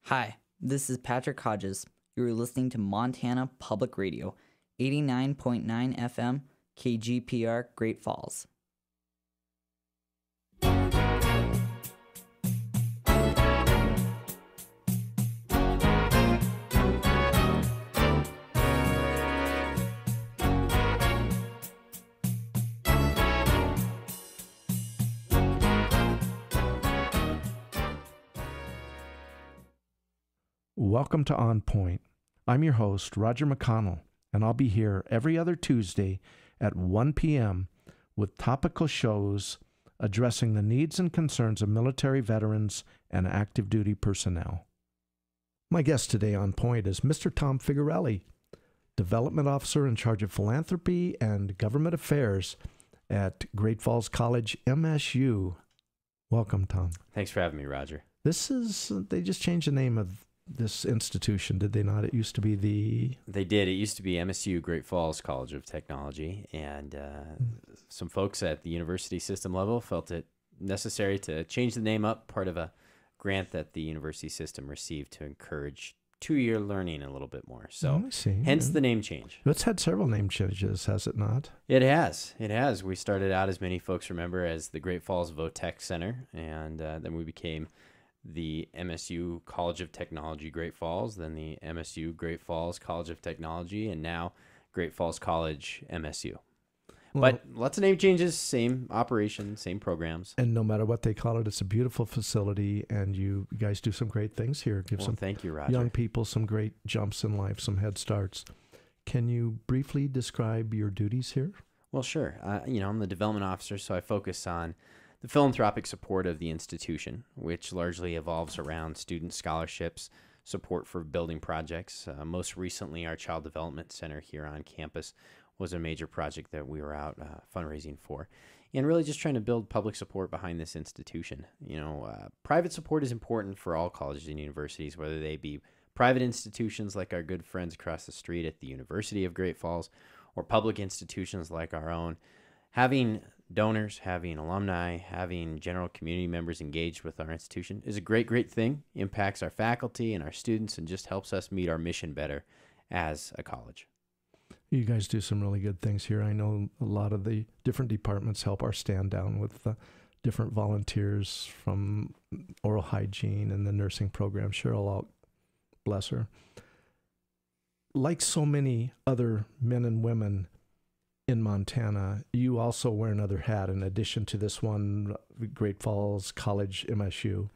Hi, this is Patrick Hodges. You're listening to Montana Public Radio, 89.9 FM, KGPR, Great Falls. Welcome to On Point. I'm your host, Roger McConnell, and I'll be here every other Tuesday at 1 p.m. with topical shows addressing the needs and concerns of military veterans and active duty personnel. My guest today on Point is Mr. Tom Figarelli, Development Officer in charge of Philanthropy and Government Affairs at Great Falls College, MSU. Welcome, Tom. Thanks for having me, Roger. They just changed the name of this institution, did they not? It used to be They did. It used to be MSU, Great Falls College of Technology, and some folks at the university system level felt it necessary to change the name up, part of a grant that the university system received to encourage two-year learning a little bit more. So, hence the name change. It's had several name changes, has it not? It has. It has. We started out, as many folks remember, as the Great Falls Votech Center, and then we became the MSU College of Technology Great Falls, then the MSU Great Falls College of Technology, and now Great Falls College MSU. Well, but lots of name changes, same operation, same programs. And no matter what they call it, it's a beautiful facility, and you guys do some great things here. Thank you, Roger. Young people some great jumps in life, some head starts. Can you briefly describe your duties here? Well, sure. I'm the development officer, so I focus on the philanthropic support of the institution, which largely evolves around student scholarships, support for building projects. Most recently, our Child Development Center here on campus was a major project that we were out fundraising for, and really just trying to build public support behind this institution. Private support is important for all colleges and universities, whether they be private institutions like our good friends across the street at the University of Great Falls, or public institutions like our own. Having donors, having alumni, having general community members engaged with our institution is a great thing. Impacts our faculty and our students and just helps us meet our mission better as a college. You guys do some really good things here. I know a lot of the different departments help our stand down with different volunteers from oral hygiene and the nursing program. Cheryl, bless her. Like so many other men and women in Montana, you also wear another hat in addition to this one, Great Falls College MSU.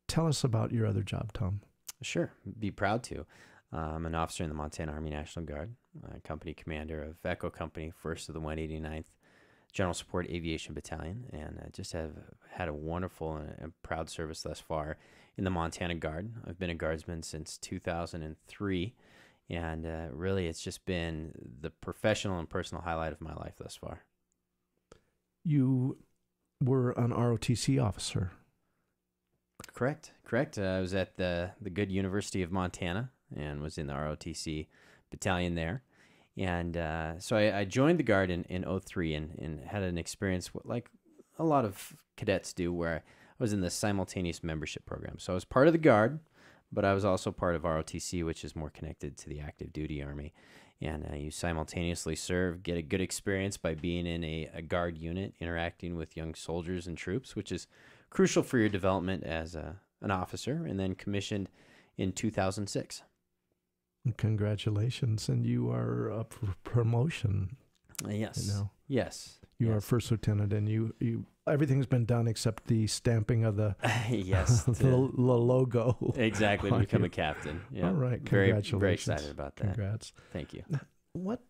Tell us about your other job, Tom. Sure, be proud to. I'm an officer in the Montana Army National Guard, company commander of Echo Company, 1st of the 189th General Support Aviation Battalion, and I just have had a wonderful and proud service thus far in the Montana Guard. I've been a guardsman since 2003. And really, it's just been the professional and personal highlight of my life thus far. You were an ROTC officer. Correct. I was at the good University of Montana and was in the ROTC battalion there. And so I joined the Guard in 2003 and had an experience like a lot of cadets do, where I was in the simultaneous membership program. So I was part of the Guard, but I was also part of ROTC, which is more connected to the active duty Army. And you simultaneously serve, get a good experience by being in a Guard unit, interacting with young soldiers and troops, which is crucial for your development as an officer, and then commissioned in 2006. Congratulations. And you are up for promotion. Yes. Yes. You are first lieutenant, and you everything's been done except the stamping of the yes the logo. Exactly, to become a captain. Yeah. All right, congratulations. Very excited about that. Congrats. Thank you. What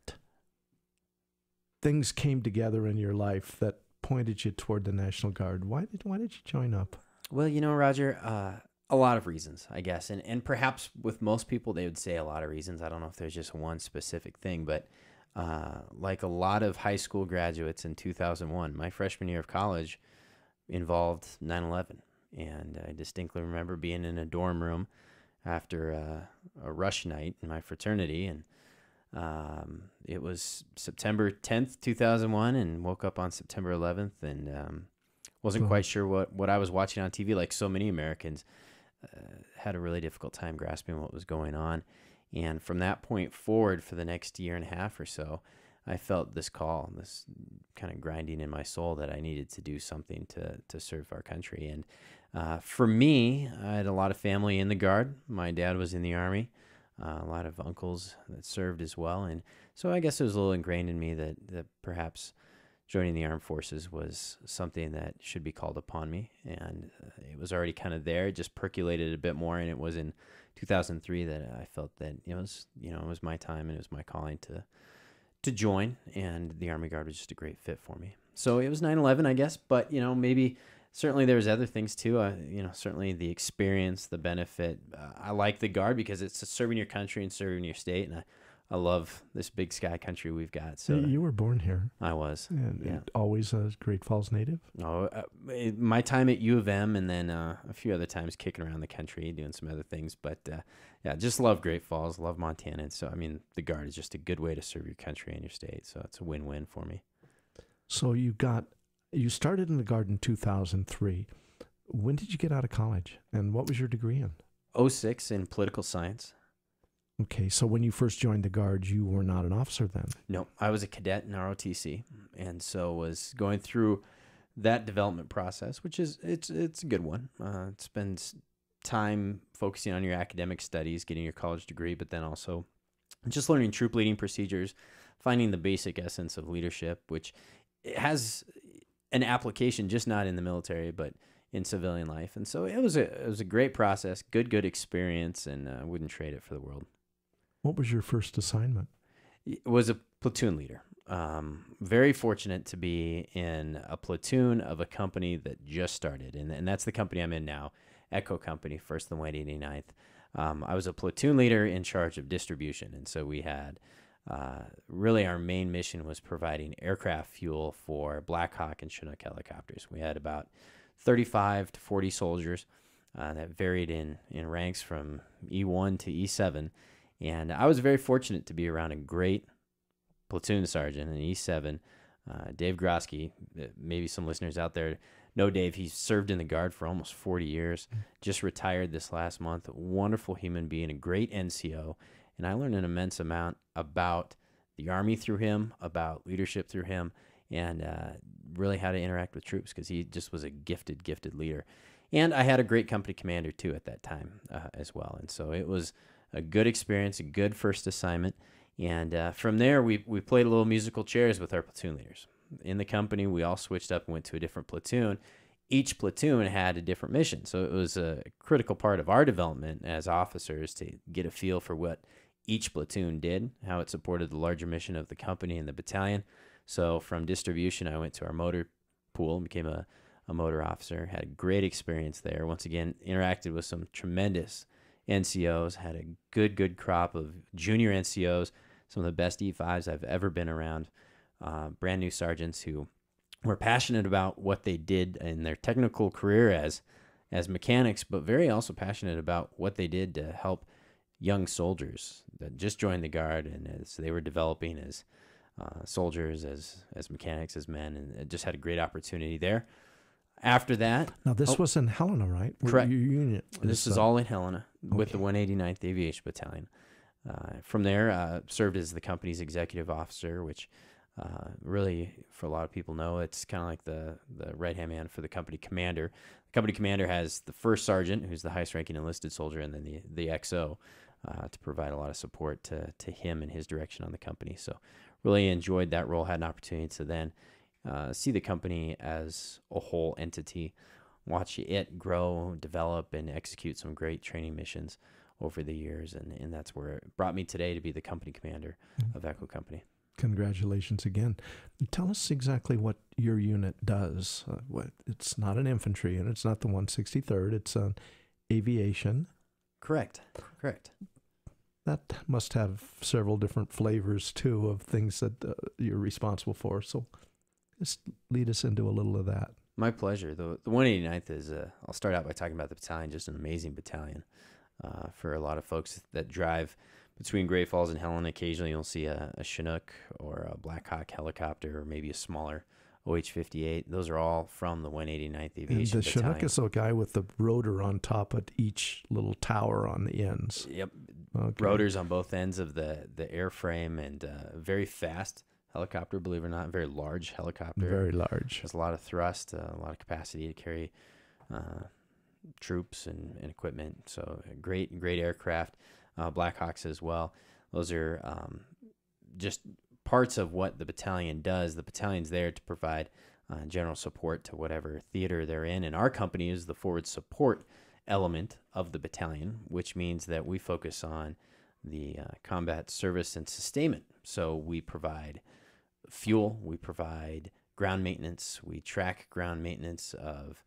things came together in your life that pointed you toward the National Guard? Why did you join up? Well, Roger, a lot of reasons, I guess, and perhaps with most people they would say a lot of reasons. I don't know if there's just one specific thing, but like a lot of high school graduates in 2001, my freshman year of college involved 9/11. And I distinctly remember being in a dorm room after a rush night in my fraternity. And it was September 10th, 2001, and woke up on September 11th and wasn't quite sure what I was watching on TV, like so many Americans. had a really difficult time grasping what was going on. And from that point forward, for the next year and a half or so, I felt this call, this kind of grinding in my soul that I needed to do something to serve our country. And for me, I had a lot of family in the Guard. My dad was in the Army, a lot of uncles that served as well. And so I guess it was a little ingrained in me that perhaps joining the armed forces was something that should be called upon me. And it was already kind of there. It just percolated a bit more. And it was in 2003 that I felt that it was my time and it was my calling to join. And the Army Guard was just a great fit for me. So it was 9/11, I guess. But, maybe certainly there's other things too. Certainly the experience, the benefit. I like the Guard because it's serving your country and serving your state. And I love this big sky country we've got. So you were born here. I was. And always a Great Falls native? Oh, my time at U of M and then a few other times kicking around the country, doing some other things. But just love Great Falls, love Montana. And so, the Guard is just a good way to serve your country and your state. So it's a win-win for me. So you started in the Guard in 2003. When did you get out of college? And what was your degree in? 2006 in political science. Okay, so when you first joined the Guard, you were not an officer then? No, I was a cadet in ROTC, and so was going through that development process, which is it's a good one. It spends time focusing on your academic studies, getting your college degree, but then also just learning troop leading procedures, finding the basic essence of leadership, which has an application just not in the military, but in civilian life. And so it was a great process, good experience, and I wouldn't trade it for the world. What was your first assignment? It was a platoon leader. Very fortunate to be in a platoon of a company that just started, and that's the company I'm in now, Echo Company, 1st and 189th. I was a platoon leader in charge of distribution, and so we had really our main mission was providing aircraft fuel for Black Hawk and Chinook helicopters. We had about 35 to 40 soldiers that varied in ranks from E1 to E7. And I was very fortunate to be around a great platoon sergeant in E7, Dave Grosky. Maybe some listeners out there know Dave. He served in the Guard for almost 40 years, just retired this last month. A wonderful human being, a great NCO. And I learned an immense amount about the Army through him, about leadership through him, and really how to interact with troops because he just was a gifted leader. And I had a great company commander, too, at that time as well. And so it was a good experience, a good first assignment. And from there, we played a little musical chairs with our platoon leaders. In the company, we all switched up and went to a different platoon. Each platoon had a different mission. So it was a critical part of our development as officers to get a feel for what each platoon did, how it supported the larger mission of the company and the battalion. So from distribution, I went to our motor pool and became a motor officer. Had a great experience there. Once again, interacted with some tremendous NCOs, had a good crop of junior NCOs, some of the best E5s I've ever been around, brand new sergeants who were passionate about what they did in their technical career as mechanics, but very also passionate about what they did to help young soldiers that just joined the Guard and as they were developing as soldiers, as mechanics, as men, and just had a great opportunity there. After that... Now, this was in Helena, right? Correct. Your unit this is all in Helena with the 189th Aviation Battalion. From there, served as the company's executive officer, which really, for a lot of people know, it's kind of like the right-hand man for the company commander. The company commander has the first sergeant, who's the highest-ranking enlisted soldier, and then the XO to provide a lot of support to him and his direction on the company. So really enjoyed that role, had an opportunity to then see the company as a whole entity, watch it grow, develop, and execute some great training missions over the years. And that's where it brought me today to be the company commander of Echo Company. Congratulations again. Tell us exactly what your unit does. It's not an infantry, and it's not the 163rd. It's an aviation. Correct. That must have several different flavors, too, of things that you're responsible for. So just lead us into a little of that. My pleasure. The 189th is, I'll start out by talking about the battalion, just an amazing battalion. For a lot of folks that drive between Great Falls and Helena, occasionally you'll see a Chinook or a Black Hawk helicopter or maybe a smaller OH-58. Those are all from the 189th And Aviation the Chinook Battalion. is a guy with the rotor on top at each little tower on the ends. Yep. Okay. Rotors on both ends of the airframe, and very fast helicopter, believe it or not, very large helicopter. Very large. Has a lot of thrust, a lot of capacity to carry troops and equipment. So a great aircraft. Blackhawks as well. Those are just parts of what the battalion does. The battalion's there to provide general support to whatever theater they're in, and our company is the forward support element of the battalion, which means that we focus on the combat service and sustainment. So we provide fuel, we provide ground maintenance, we track ground maintenance of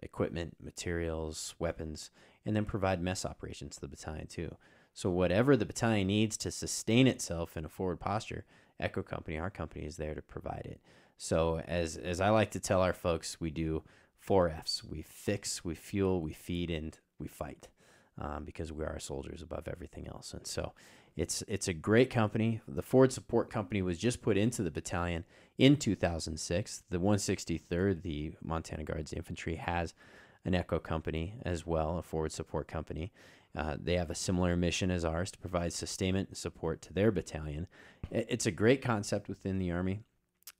equipment, materials, weapons, and then provide mess operations to the battalion too. So whatever the battalion needs to sustain itself in a forward posture, Echo Company, our company, is there to provide it. So as I like to tell our folks, we do 4 F's. We fix, we fuel, we feed, and we fight, because we are soldiers above everything else. And so it's a great company. The Forward Support Company was just put into the battalion in 2006. The 163rd, the Montana Guards Infantry, has an Echo Company as well, a Forward Support Company. They have a similar mission as ours to provide sustainment and support to their battalion. It's a great concept within the Army.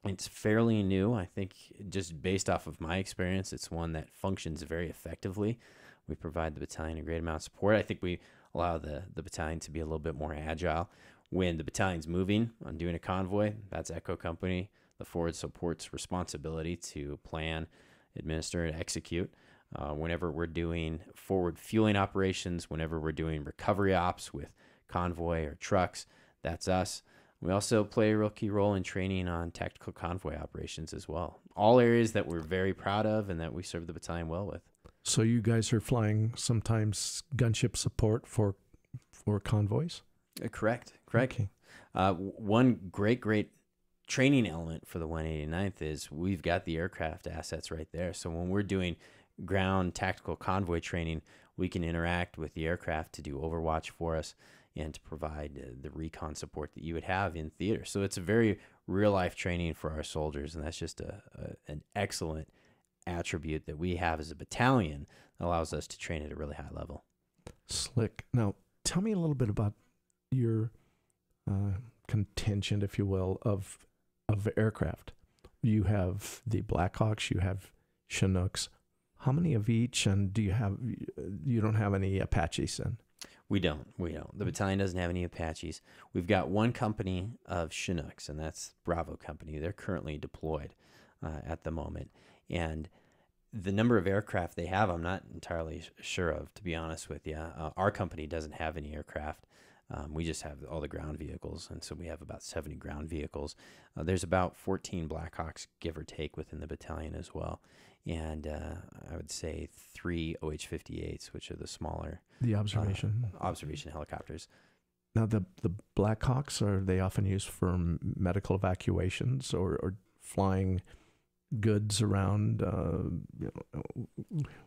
It's fairly new. I think just based off of my experience, it's one that functions very effectively. We provide the battalion a great amount of support. I think we allow the battalion to be a little bit more agile. When the battalion's moving on doing a convoy, that's Echo Company, the forward support's responsibility to plan, administer, and execute. Whenever we're doing forward fueling operations, whenever we're doing recovery ops with convoy or trucks, that's us. We also play a real key role in training on tactical convoy operations as well. All areas that we're very proud of and that we serve the battalion well with. So you guys are flying sometimes gunship support for convoys? Correct. Okay. One great training element for the 189th is we've got the aircraft assets right there. So when we're doing ground tactical convoy training, we can interact with the aircraft to do overwatch for us and to provide the recon support that you would have in theater. So it's a very real-life training for our soldiers, and that's just an excellent attribute that we have as a battalion that allows us to train at a really high level. Slick. Now, tell me a little bit about your contingent, if you will, of aircraft. You have the Blackhawks, you have Chinooks. How many of each, and you don't have any Apaches then? We don't. The battalion doesn't have any Apaches. We've got one company of Chinooks, and that's Bravo Company. They're currently deployed at the moment. And the number of aircraft they have, I'm not entirely sure of, to be honest with you. Our company doesn't have any aircraft. We just have all the ground vehicles, and so we have about 70 ground vehicles. There's about 14 Blackhawks, give or take, within the battalion as well. And I would say 3 OH-58s, which are the smaller The observation helicopters. Now, the Blackhawks, are they often used for medical evacuations or flying goods around?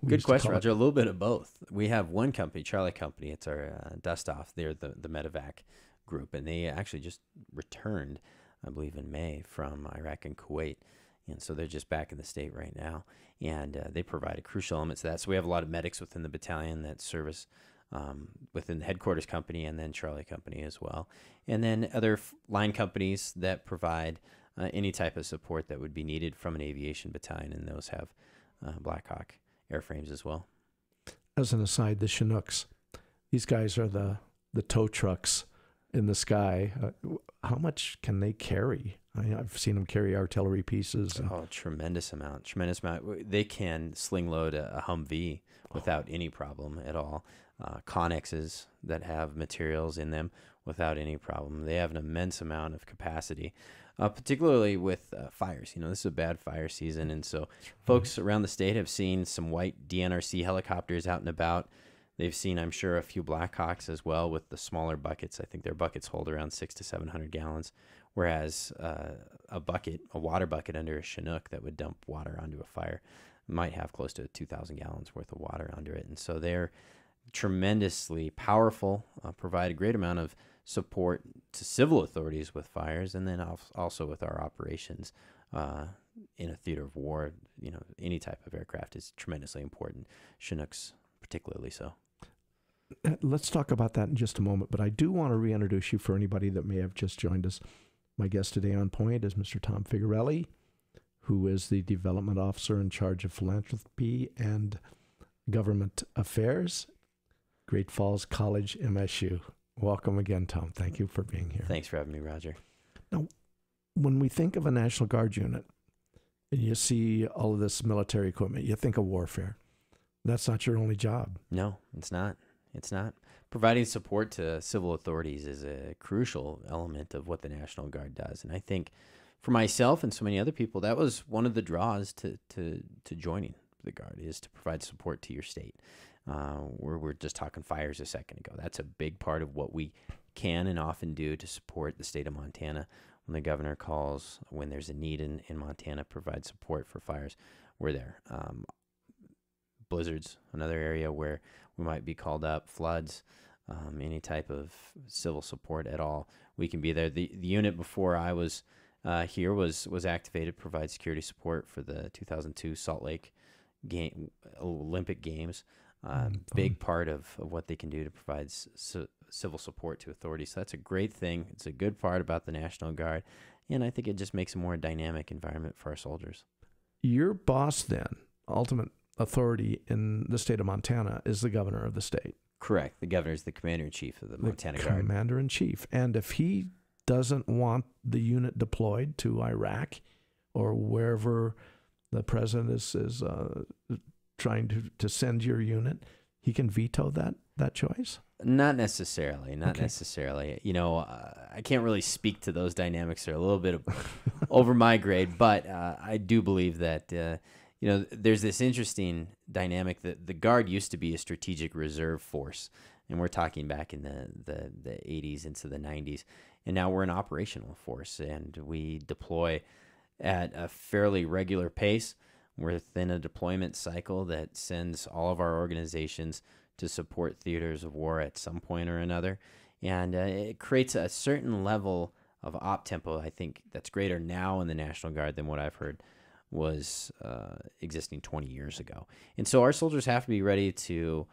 Good question, Roger. A little bit of both. We have one company, Charlie Company. It's our dust off. They're the medevac group, and they actually just returned, I believe, in May from Iraq and Kuwait. And so they're just back in the state right now, and they provide a crucial element to that. So we have a lot of medics within the battalion that service within the headquarters company and then Charlie Company as well. And then other line companies that provide any type of support that would be needed from an aviation battalion, and those have Blackhawk airframes as well. As an aside, the Chinooks, these guys are the tow trucks in the sky. How much can they carry? I've seen them carry artillery pieces. Tremendous amount. They can sling load a Humvee without any problem at all. Connexes that have materials in them without any problem. They have an immense amount of capacity, particularly with fires. This is a bad fire season, and so folks around the state have seen some white DNRC helicopters out and about. They've seen, I'm sure, a few Blackhawks as well with the smaller buckets. I think their buckets hold around 600 to 700 gallons, whereas a water bucket under a Chinook that would dump water onto a fire might have close to 2,000 gallons worth of water under it. And so they're tremendously powerful, provide a great amount of support to civil authorities with fires, and then also with our operations in a theater of war, any type of aircraft is tremendously important. Chinooks particularly so. Let's talk about that in just a moment, but I do want to reintroduce you for anybody that may have just joined us. My guest today on Point is Mr. Tom Figarelli, who is the Development Officer in charge of Philanthropy and Government Affairs, Great Falls College, MSU. Welcome again, Tom. Thank you for being here. Thanks for having me, Roger. Now, when we think of a National Guard unit, and you see all of this military equipment, you think of warfare. That's not your only job. No, it's not. It's not. Providing support to civil authorities is a crucial element of what the National Guard does. And I think for myself and so many other people, that was one of the draws to joining the Guard, is to provide support to your state. We're just talking fires a second ago. That's a big part of what we can and often do to support the state of Montana. When the governor calls, when there's a need in Montana, provide support for fires, we're there. Blizzards, another area where we might be called up, floods, any type of civil support at all, we can be there. The unit before I was here was activated to provide security support for the 2002 Salt Lake Olympic Games. Big part of what they can do to provide civil support to authorities. So that's a great thing. It's a good part about the National Guard, and I think it just makes a more dynamic environment for our soldiers. Your boss then, ultimate authority in the state of Montana, is the governor of the state. Correct. The governor is the commander-in-chief of the Montana Guard. Commander-in-chief. And if he doesn't want the unit deployed to Iraq or wherever the president is trying to send your unit, he can veto that choice? Not necessarily. Not necessarily. I can't really speak to those dynamics. They're a little bit over my grade, but I do believe that there's this interesting dynamic that the Guard used to be a strategic reserve force, and we're talking back in the 80s into the 90s, and now we're an operational force, and we deploy at a fairly regular pace. We're within a deployment cycle that sends all of our organizations to support theaters of war at some point or another, and it creates a certain level of op tempo, I think, that's greater now in the National Guard than what I've heard was existing 20 years ago. And so our soldiers have to be ready to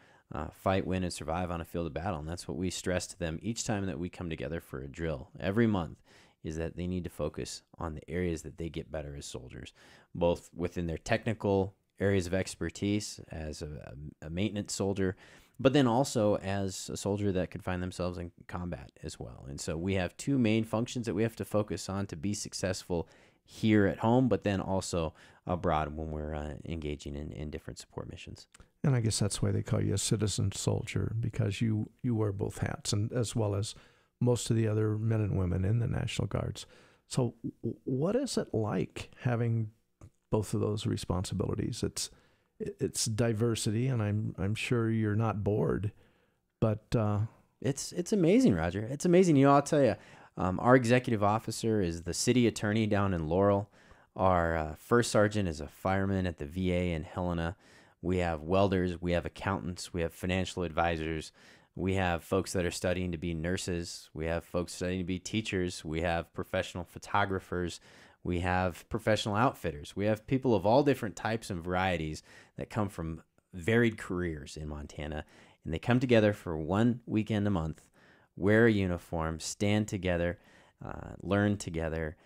fight, win, and survive on a field of battle, and that's what we stress to them each time that we come together for a drill every month, is that they need to focus on the areas that they get better as soldiers, both within their technical areas of expertise as a maintenance soldier, but then also as a soldier that could find themselves in combat as well. And so we have two main functions that we have to focus on to be successful here at home, but then also abroad when we're engaging in different support missions. And I guess that's why they call you a citizen soldier, because you wear both hats, and as well as most of the other men and women in the National Guards. So what is it like having both of those responsibilities? It's diversity, and I'm sure you're not bored, but it's amazing, Roger. It's amazing. I'll tell you, our executive officer is the city attorney down in Laurel. Our first sergeant is a fireman at the VA in Helena. We have welders, we have accountants, we have financial advisors. We have folks that are studying to be nurses. We have folks studying to be teachers. We have professional photographers. We have professional outfitters. We have people of all different types and varieties that come from varied careers in Montana. And they come together for one weekend a month, wear a uniform, stand together, learn together,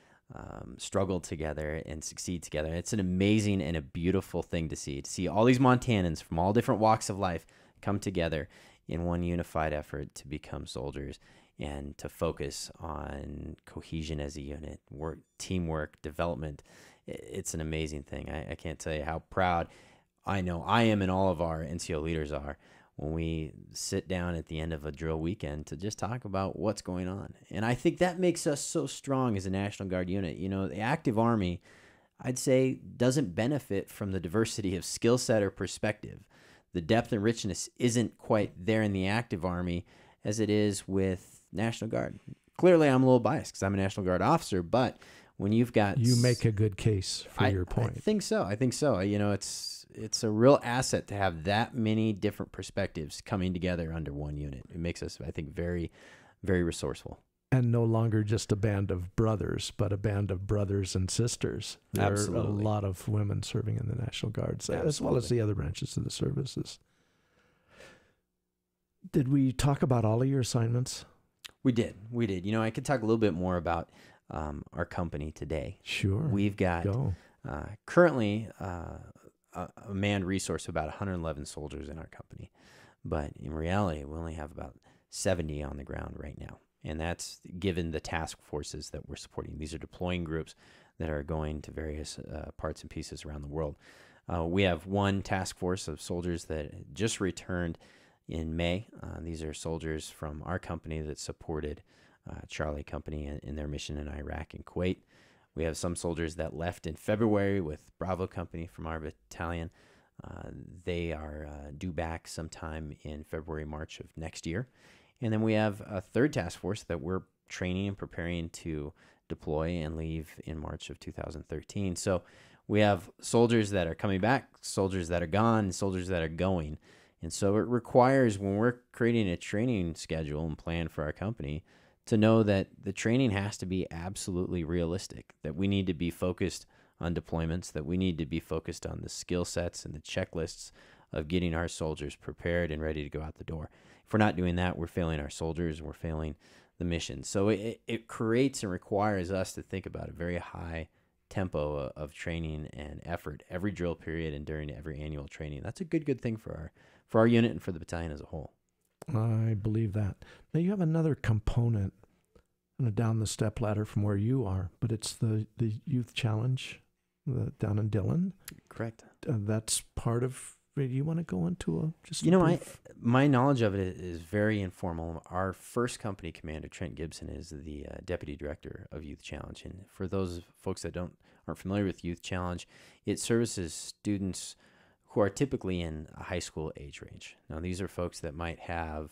struggle together, and succeed together. It's an amazing and a beautiful thing to see all these Montanans from all different walks of life come together in one unified effort to become soldiers and to focus on cohesion as a unit, work, teamwork, development. It's an amazing thing. I can't tell you how proud I know I am and all of our NCO leaders are when we sit down at the end of a drill weekend to just talk about what's going on. And I think that makes us so strong as a National Guard unit. The active Army, I'd say, doesn't benefit from the diversity of skill set or perspective. The depth and richness isn't quite there in the active Army as it is with National Guard. Clearly, I'm a little biased because I'm a National Guard officer, but when you've got... You make a good case for your point. I think so. It's a real asset to have that many different perspectives coming together under one unit. It makes us, I think, very, very resourceful. And no longer just a band of brothers, but a band of brothers and sisters. There Absolutely. are a lot of women serving in the National Guards, as well as Absolutely. the other branches of the services. Did we talk about all of your assignments? We did. I could talk a little bit more about our company today. Sure. We've got currently a manned resource of about 111 soldiers in our company. But in reality, we only have about 70 on the ground right now. And that's given the task forces that we're supporting. These are deploying groups that are going to various parts and pieces around the world. We have one task force of soldiers that just returned in May. These are soldiers from our company that supported Charlie Company in their mission in Iraq and Kuwait. We have some soldiers that left in February with Bravo Company from our battalion. They are due back sometime in February, March of next year. And then we have a third task force that we're training and preparing to deploy and leave in March of 2013. So we have soldiers that are coming back, soldiers that are gone, soldiers that are going. And so it requires, when we're creating a training schedule and plan for our company, to know that the training has to be absolutely realistic, that we need to be focused on deployments, that we need to be focused on the skill sets and the checklists of getting our soldiers prepared and ready to go out the door. If we're not doing that, we're failing our soldiers and we're failing the mission. So it creates and requires us to think about a very high tempo of training and effort every drill period and during every annual training. That's a good thing for our unit and for the battalion as a whole. I believe that. Now you have another component down the step ladder from where you are, but it's the youth challenge down in Dillon. Correct. That's part of. Do you want to go into my knowledge of it is very informal. Our first company commander, Trent Gibson, is the deputy director of Youth Challenge. And for those folks that aren't familiar with Youth Challenge, it services students who are typically in a high school age range. Now, these are folks that might have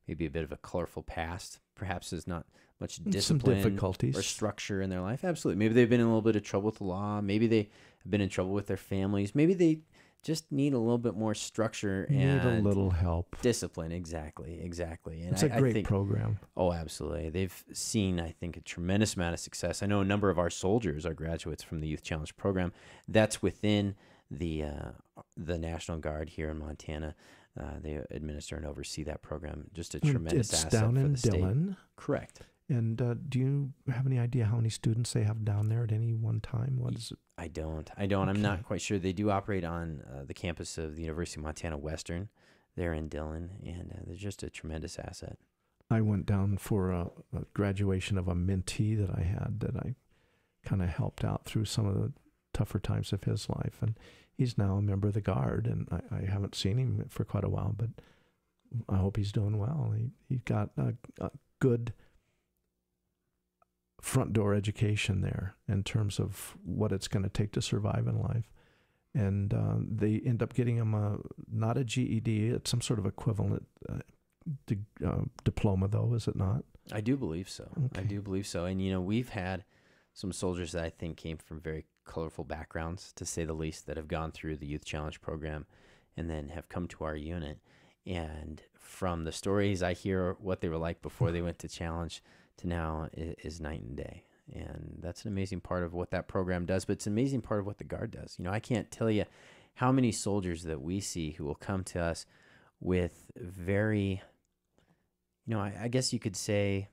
maybe a bit of a colorful past. Perhaps there's not much discipline some difficulties or structure in their life. Absolutely. Maybe they've been in a little bit of trouble with the law. Maybe they have been in trouble with their families. Maybe they just need a little bit more structure and need a little help. Discipline. Exactly. And it's a great program. Oh, absolutely. They've seen, I think, a tremendous amount of success. I know a number of our soldiers are graduates from the Youth Challenge program. That's within the National Guard here in Montana. They administer and oversee that program. Just a tremendous asset down for in the state. Dillon. Correct. And do you have any idea how many students they have down there at any one time? What is it? I don't. I'm not quite sure. They do operate on the campus of the University of Montana Western. They're in Dillon, and they're just a tremendous asset. I went down for a graduation of a mentee that I had that I kind of helped out through some of the tougher times of his life. And he's now a member of the Guard, and I haven't seen him for quite a while, but I hope he's doing well. He got a good front door education there in terms of what it's going to take to survive in life. And they end up getting him not a GED, it's some sort of equivalent diploma, though, is it not? I do believe so. Okay. I do believe so. And, we've had some soldiers that I think came from very colorful backgrounds, to say the least, that have gone through the Youth Challenge program and then have come to our unit. And from the stories I hear, what they were like before they went to Challenge to now is night and day. And that's an amazing part of what that program does, but it's an amazing part of what the Guard does. I can't tell you how many soldiers that we see who will come to us with very, I guess you could say,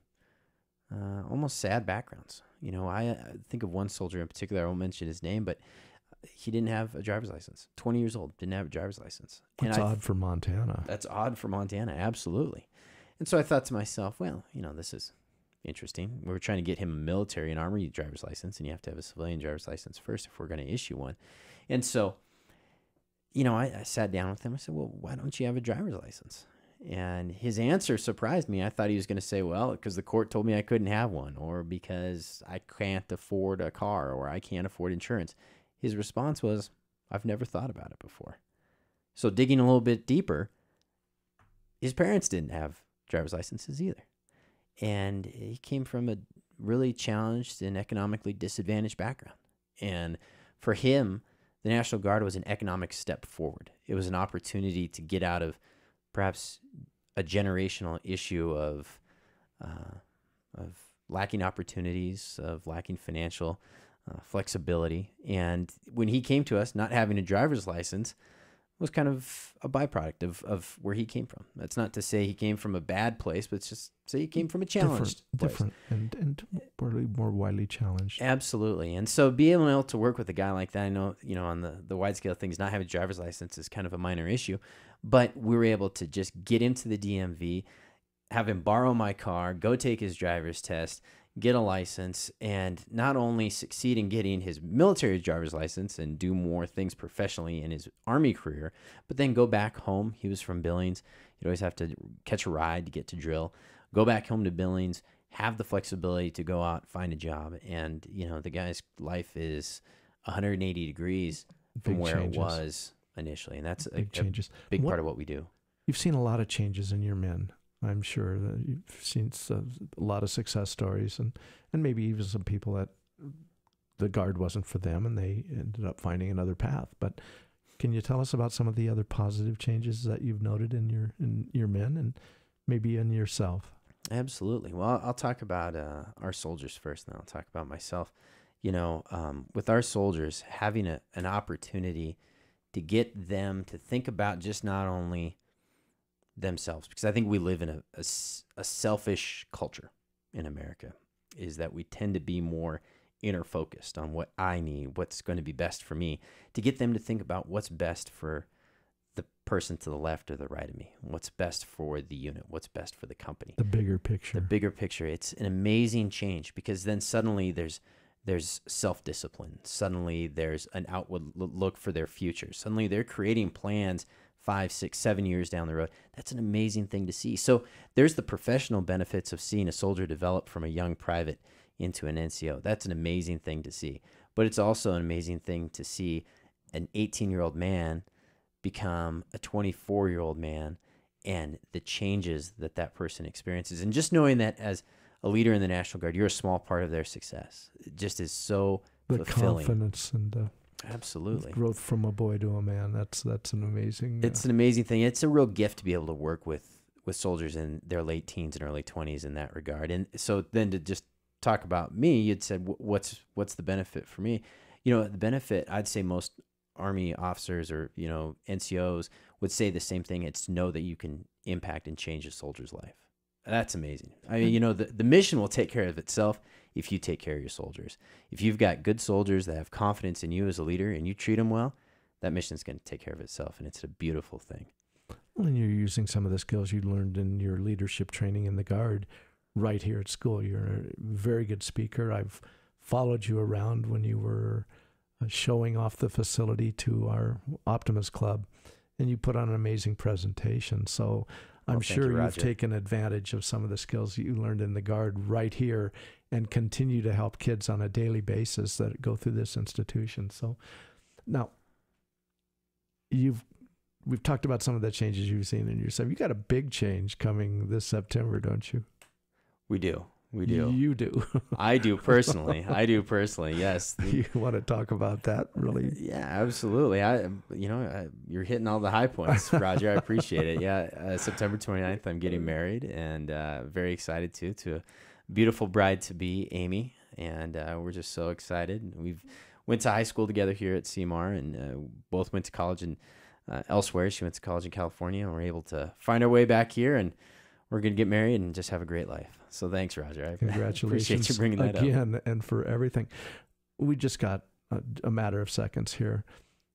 almost sad backgrounds. I think of one soldier in particular. I won't mention his name, but he didn't have a driver's license. 20 years old, didn't have a driver's license. That's odd for Montana. That's odd for Montana, absolutely. And so I thought to myself, well, this is interesting. We were trying to get him a military and army driver's license, and you have to have a civilian driver's license first if we're going to issue one. And so, I sat down with him. I said, well, why don't you have a driver's license? And his answer surprised me. I thought he was going to say, well, because the court told me I couldn't have one, or because I can't afford a car, or I can't afford insurance. His response was, I've never thought about it before. So digging a little bit deeper, his parents didn't have driver's licenses either. And he came from a really challenged and economically disadvantaged background. And for him, the National Guard was an economic step forward. It was an opportunity to get out of perhaps a generational issue of lacking opportunities, of lacking financial flexibility. And when he came to us, not having a driver's license was kind of a byproduct of where he came from. That's not to say he came from a bad place, but it's just say he came from a challenged place. Different and probably more widely challenged. Absolutely. And so being able to work with a guy like that, I know, on the wide scale of things, not having a driver's license is kind of a minor issue, but we were able to just get him to the DMV, have him borrow my car, go take his driver's test, get a license, and not only succeed in getting his military driver's license and do more things professionally in his Army career, but then go back home. He was from Billings. You'd always have to catch a ride to get to drill. Go back home to Billings, have the flexibility to go out, find a job. And, the guy's life is 180 degrees from where it was initially. And that's a big part of what we do. You've seen a lot of changes in your men. I'm sure that you've seen a lot of success stories and maybe even some people that the Guard wasn't for them and they ended up finding another path. But can you tell us about some of the other positive changes that you've noted in your men and maybe in yourself? Absolutely. Well, I'll talk about our soldiers first, and then I'll talk about myself. With our soldiers, having an opportunity to get them to think about just not only themselves, because I think we live in a selfish culture in America, is that we tend to be more inner focused on what I need, what's going to be best for me, to get them to think about what's best for the person to the left or the right of me, what's best for the unit, what's best for the company. The bigger picture. The bigger picture. It's an amazing change, because then suddenly there's self-discipline. Suddenly there's an outward look for their future. Suddenly they're creating plans 5, 6, 7 years down the road. That's an amazing thing to see. So there's the professional benefits of seeing a soldier develop from a young private into an NCO. That's an amazing thing to see. But it's also an amazing thing to see an 18-year-old man become a 24-year-old man, and the changes that person experiences. And just knowing that as a leader in the National Guard, you're a small part of their success. It just is so fulfilling. The confidence and absolutely growth from a boy to a man. That's an amazing. It's an amazing thing. It's a real gift to be able to work with soldiers in their late teens and early 20s in that regard. And so then to just talk about me, you'd said, what's the benefit for me? The benefit, I'd say most Army officers or, NCOs would say the same thing. It's to know that you can impact and change a soldier's life. That's amazing. I mean, the mission will take care of itself if you take care of your soldiers. If you've got good soldiers that have confidence in you as a leader and you treat them well, that mission's going to take care of itself, and it's a beautiful thing. Well, and you're using some of the skills you learned in your leadership training in the Guard right here at school. You're a very good speaker. I've followed you around when you were showing off the facility to our Optimus Club, and you put on an amazing presentation. So I'm sure you've taken advantage of some of the skills that you learned in the Guard right here and continue to help kids on a daily basis that go through this institution. So now we've talked about some of the changes you've seen in yourself. You got a big change coming this September, don't you? We do. You do. I do personally. Yes. You want to talk about that, really? Yeah, absolutely. You're hitting all the high points, Roger. I appreciate it. Yeah. September 29th, I'm getting married, and very excited to a beautiful bride to be, Amy. And we're just so excited. We've went to high school together here at CMR, and both went to college and elsewhere. She went to college in California, and we're able to find our way back here, and we're going to get married and just have a great life. So thanks, Roger. Congratulations appreciate you bringing that again up. And for everything. We just got a matter of seconds here.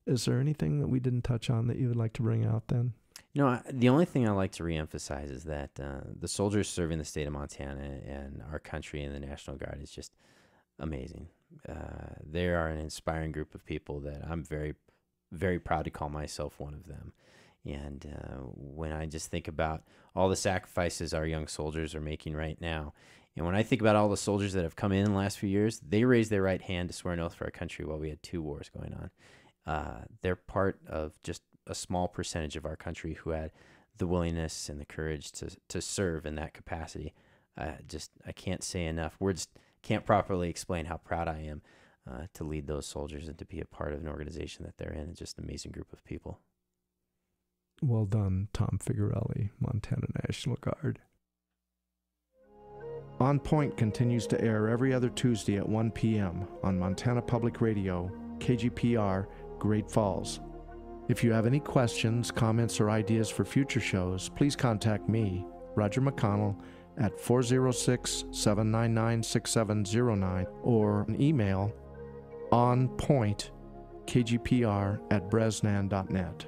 Is there anything that we didn't touch on that you would like to bring out then? The only thing I like to reemphasize is that the soldiers serving the state of Montana and our country and the National Guard is just amazing. They are an inspiring group of people that I'm very, very proud to call myself one of them. And when I just think about all the sacrifices our young soldiers are making right now, and when I think about all the soldiers that have come in the last few years, they raised their right hand to swear an oath for our country while we had 2 wars going on. They're part of just a small percentage of our country who had the willingness and the courage to serve in that capacity. I can't say enough. Words can't properly explain how proud I am to lead those soldiers and to be a part of an organization that they're in. It's just an amazing group of people. Well done, Tom Figarelli, Montana National Guard. On Point continues to air every other Tuesday at 1 p.m. on Montana Public Radio, KGPR, Great Falls. If you have any questions, comments, or ideas for future shows, please contact me, Roger McConnell, at 406-799-6709 or an email onpointkgpr@bresnan.net.